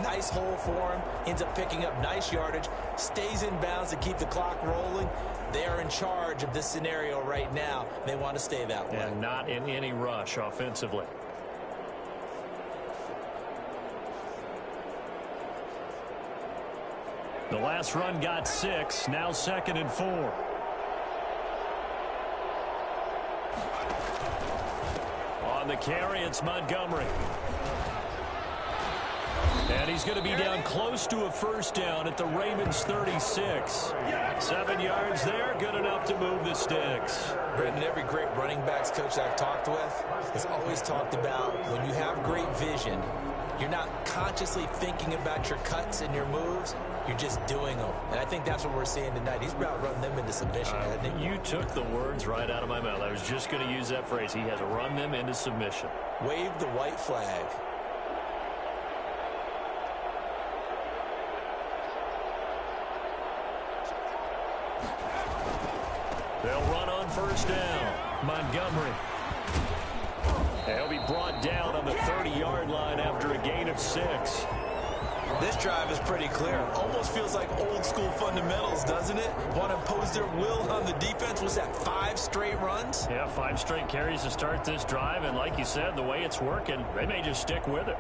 nice hole for him, ends up picking up nice yardage, stays in bounds to keep the clock rolling. They are in charge of this scenario right now. They want to stay that way. And not in any rush offensively. The last run got 6, now 2nd and 4. On the carry, it's Montgomery. And he's going to be down close to a first down at the Ravens 36. 7 yards there, good enough to move the sticks. Brendan, every great running backs coach I've talked with has always talked about when you have great vision, you're not consciously thinking about your cuts and your moves. You're just doing them. And I think that's what we're seeing tonight. He's about running them into submission, hasn't he? You took the words right out of my mouth. I was just going to use that phrase. He has run them into submission. Wave the white flag. They'll run on first down. Montgomery. He'll be brought down on the 30-yard line after a gain of 6. This drive is pretty clear. Almost feels like old school fundamentals, doesn't it? Want to impose their will on the defense. Was that 5 straight runs? Yeah, 5 straight carries to start this drive. And like you said, the way it's working, they may just stick with it.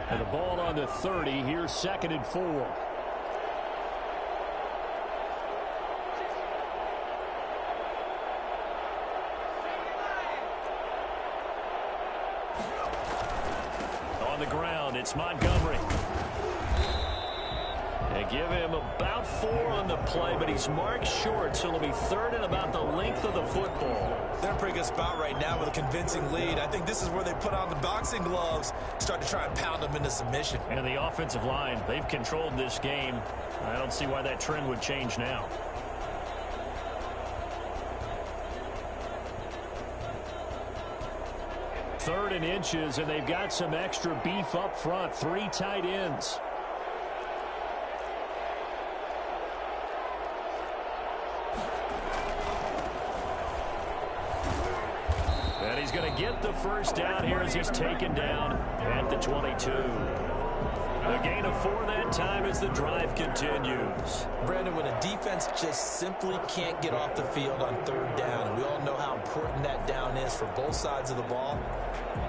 And the ball on the 30. Here's 2nd and 4. On the ground, it's Montgomery. They give him about 4 on the play, but he's marked short, so it'll be 3rd and about the length of the football. They're in a pretty good spot right now with a convincing lead. I think this is where they put on the boxing gloves, start to try and pound them into submission. And the offensive line, they've controlled this game. I don't see why that trend would change now. Third and inches, and they've got some extra beef up front. 3 tight ends. And he's going to get the first down here as he's taken down at the 22. A gain of 4 that time as the drive continues. Brandon, when a defense just simply can't get off the field on 3rd down, and we all know how important that down is for both sides of the ball,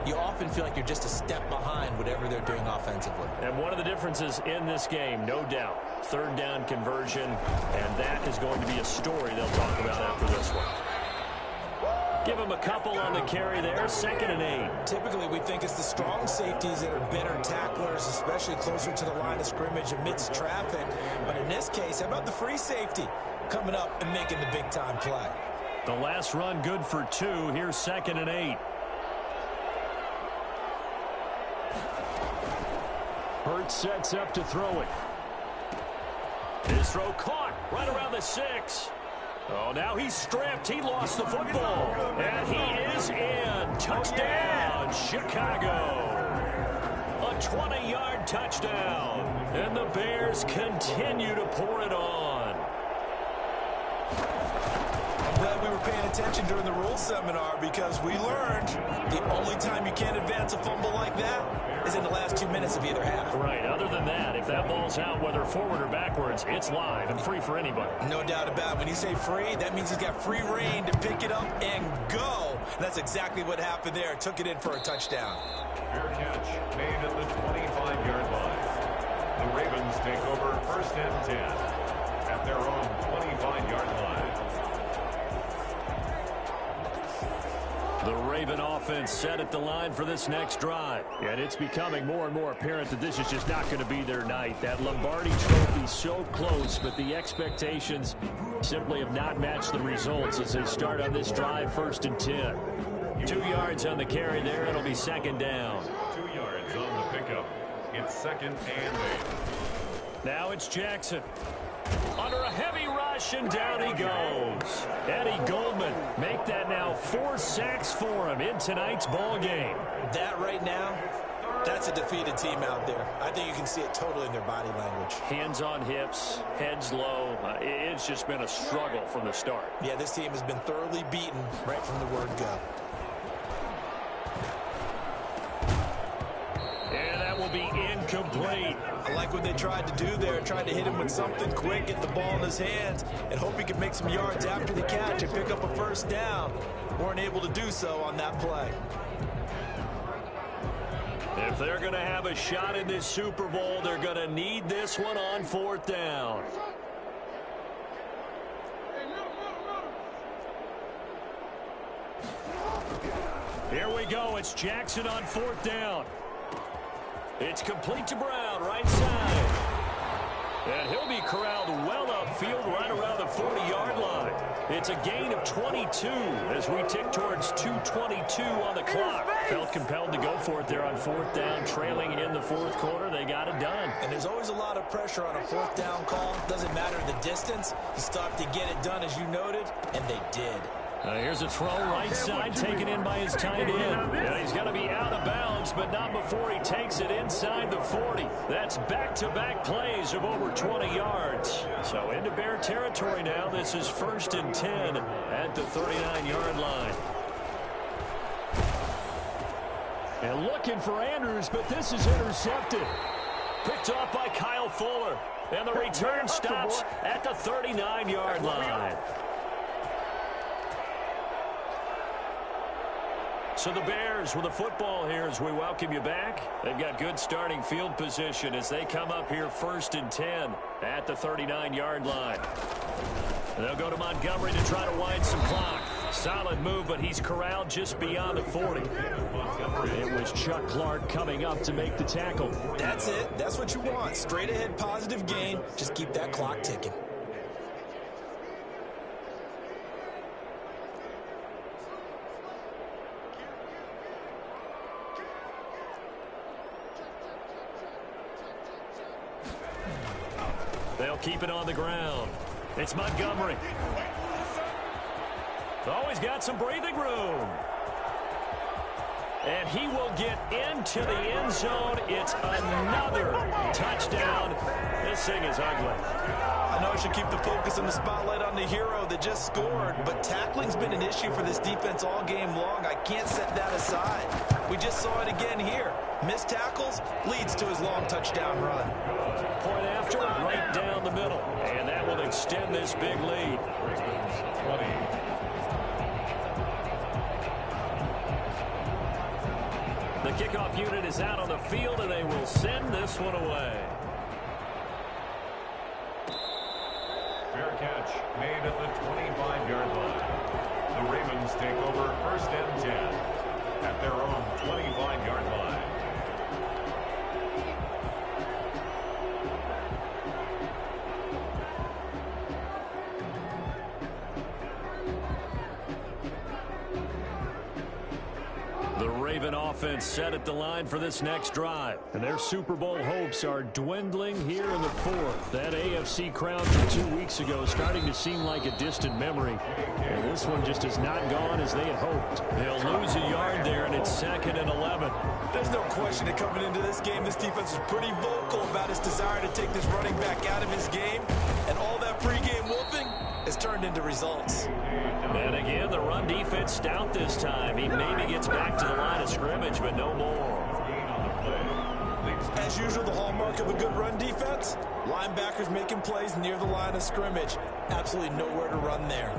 you often feel like you're just a step behind whatever they're doing offensively. And one of the differences in this game, no doubt, 3rd down conversion, and that is going to be a story they'll talk about after this one. Give him a couple on the carry there, 2nd and 8. Typically, we think it's the strong safeties that are better tacklers, especially closer to the line of scrimmage amidst traffic. But in this case, how about the free safety coming up and making the big-time play? The last run good for 2. Here's 2nd and 8. Hurts sets up to throw it. His throw caught right around the 6. Oh, now he's stripped. He lost the football. And he is in. Touchdown, Chicago. A 20-yard touchdown. And the Bears continue to pour it on. I'm glad we were paying attention during the rules seminar because we learned the only time you can't advance a fumble like that is in the last 2 minutes of either half. Right. Other than that, if that ball's out, whether forward or backwards, it's live and free for anybody. No doubt about it. When you say free, that means he's got free reign to pick it up and go. And that's exactly what happened there. Took it in for a touchdown. Fair catch made at the 25-yard line. The Ravens take over 1st and 10 at their own 25-yard line. The Raven offense set at the line for this next drive. And it's becoming more and more apparent that this is just not going to be their night. That Lombardi trophy so close, but the expectations simply have not matched the results as they start on this drive, 1st and 10. 2 yards on the carry there. It'll be 2nd down. 2 yards on the pickup. It's 2nd and 8. Now it's Jackson. Under a heavy rush, and down he goes. Eddie Goldman make that now 4 sacks for him in tonight's ball game. That right now, that's a defeated team out there. I think you can see it totally in their body language. Hands on hips, heads low. It's just been a struggle from the start. Yeah, this team has been thoroughly beaten right from the word go. And that will be incomplete. I like what they tried to do there, tried to hit him with something quick, get the ball in his hands, and hope he can make some yards after the catch and pick up a 1st down. Weren't able to do so on that play. If they're going to have a shot in this Super Bowl, they're going to need this one on 4th down. Here we go. It's Jackson on 4th down. It's complete to Brown, right side. And he'll be corralled well upfield right around the 40-yard line. It's a gain of 22 as we tick towards 2:22 on the clock. Felt compelled to go for it there on 4th down, trailing in the 4th quarter. They got it done. And there's always a lot of pressure on a 4th down call. Doesn't matter the distance. You stop to get it done, as you noted, and they did. Here's a throw right side, taken in by his tight end. And he's going to be out of bounds, but not before he takes it inside the 40. That's back-to-back plays of over 20 yards. So into Bear territory now. This is 1st and 10 at the 39-yard line. And looking for Andrews, but this is intercepted. Picked off by Kyle Fuller. And the return stops at the 39-yard line. So the Bears with the football here as we welcome you back. They've got good starting field position as they come up here 1st and 10 at the 39-yard line. They'll go to Montgomery to try to wind some clock. Solid move, but he's corralled just beyond the 40. It was Chuck Clark coming up to make the tackle. That's it. That's what you want. Straight ahead positive gain. Just keep that clock ticking. They'll keep it on the ground. It's Montgomery. Always got some breathing room. And he will get into the end zone. It's another touchdown. This thing is ugly. I know I should keep the focus and the spotlight on the hero that just scored, but tackling's been an issue for this defense all game long. I can't set that aside. We just saw it again here. Missed tackles leads to his long touchdown run. Point after, right down the middle. And that will extend this big lead. 20. The kickoff unit is out on the field, and they will send this one away. Fair catch made at the 25-yard line. The Ravens take over 1st and 10 at their own 25-yard line. The Raven offense set at the line for this next drive. And their Super Bowl hopes are dwindling here in the 4th. That AFC crown from 2 weeks ago is starting to seem like a distant memory. And this one just has not gone as they had hoped. They'll lose a yard there, and it's 2nd and 11. There's no question that coming into this game, this defense was pretty vocal about his desire to take this running back out of his game. And all that pregame whooping has turned into results. And again, the run defense stout this time. He maybe gets back to the line of scrimmage, but no more. As usual, the hallmark of a good run defense, linebackers making plays near the line of scrimmage. Absolutely nowhere to run there.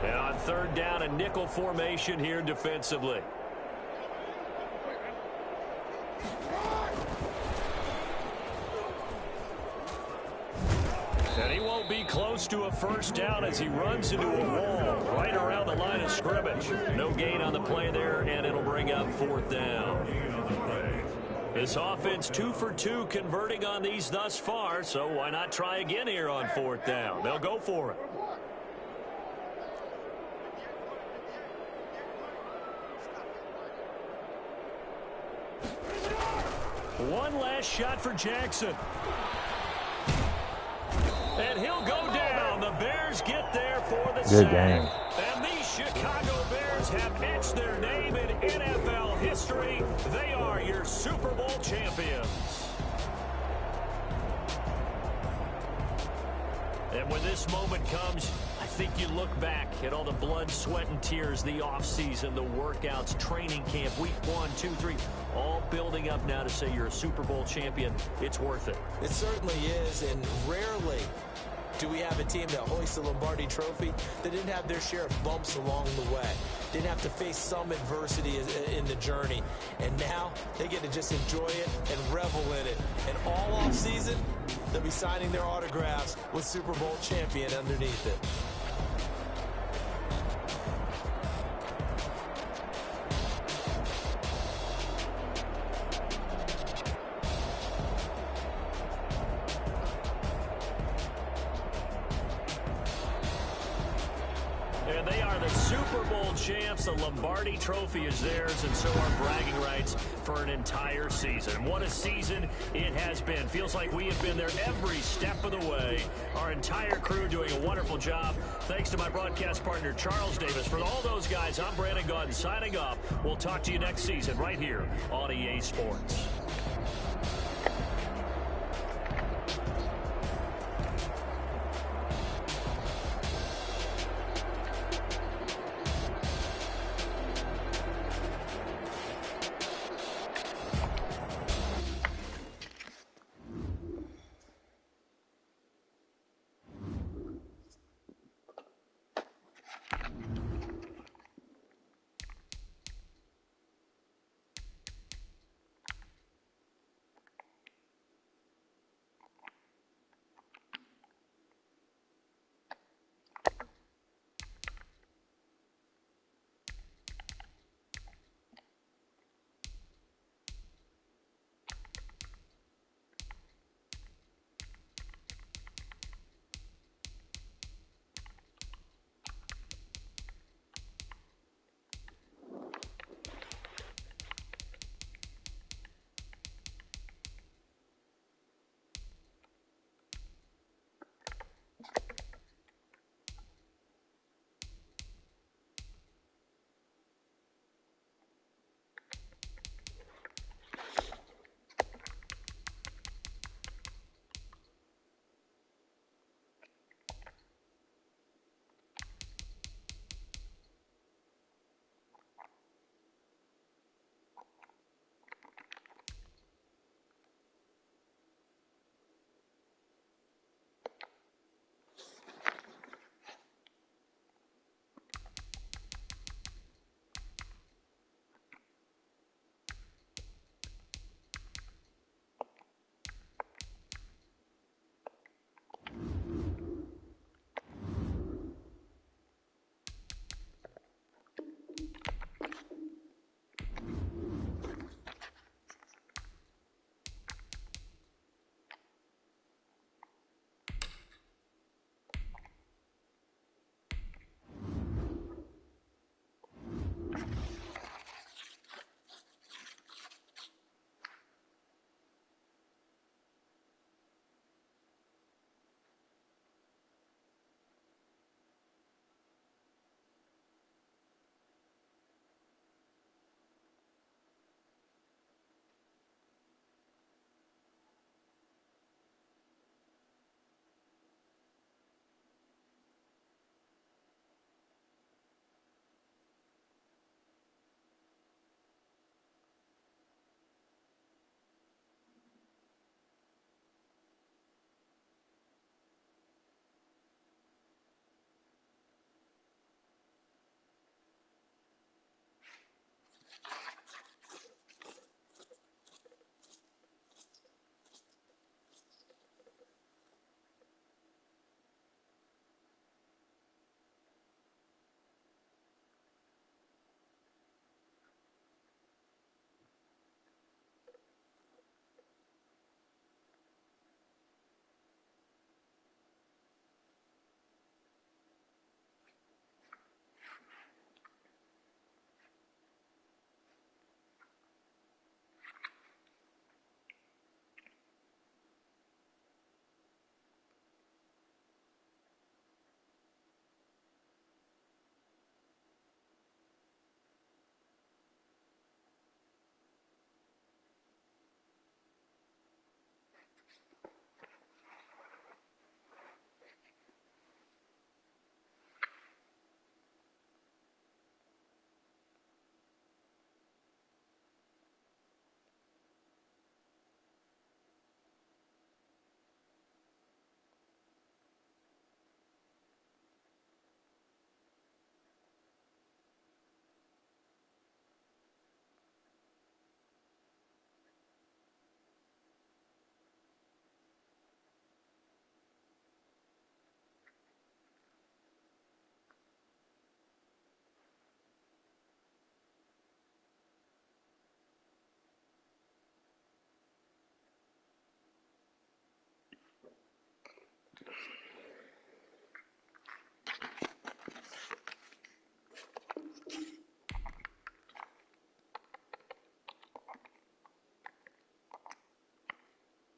And on 3rd down, a nickel formation here defensively. And he won't be close to a 1st down as he runs into a wall right around the line of scrimmage. No gain on the play there, and it'll bring up 4th down. This offense 2 for 2 converting on these thus far, so why not try again here on 4th down? They'll go for it. One last shot for Jackson. And he'll go down. The Bears get there for the Good sack. game. And these Chicago Bears have etched their name in NFL history. They are your Super Bowl champions. And when this moment comes, I think you look back at all the blood, sweat, and tears, the offseason, the workouts, training camp, week 1, 2, 3, all building up now to say you're a Super Bowl champion. It's worth it. It certainly is, and rarely do we have a team that hoists the Lombardi Trophy that didn't have their share of bumps along the way, didn't have to face some adversity in the journey, and now they get to just enjoy it and revel in it. And all offseason, they'll be signing their autographs with Super Bowl champion underneath it. And they are the Super Bowl champs. The Lombardi Trophy is theirs, and so are bragging rights for an entire season. What a season it has been. Feels like we have been there every step of the way. Our entire crew doing a wonderful job. Thanks to my broadcast partner, Charles Davis. For all those guys, I'm Brandon Gaudin signing off. We'll talk to you next season right here on EA Sports.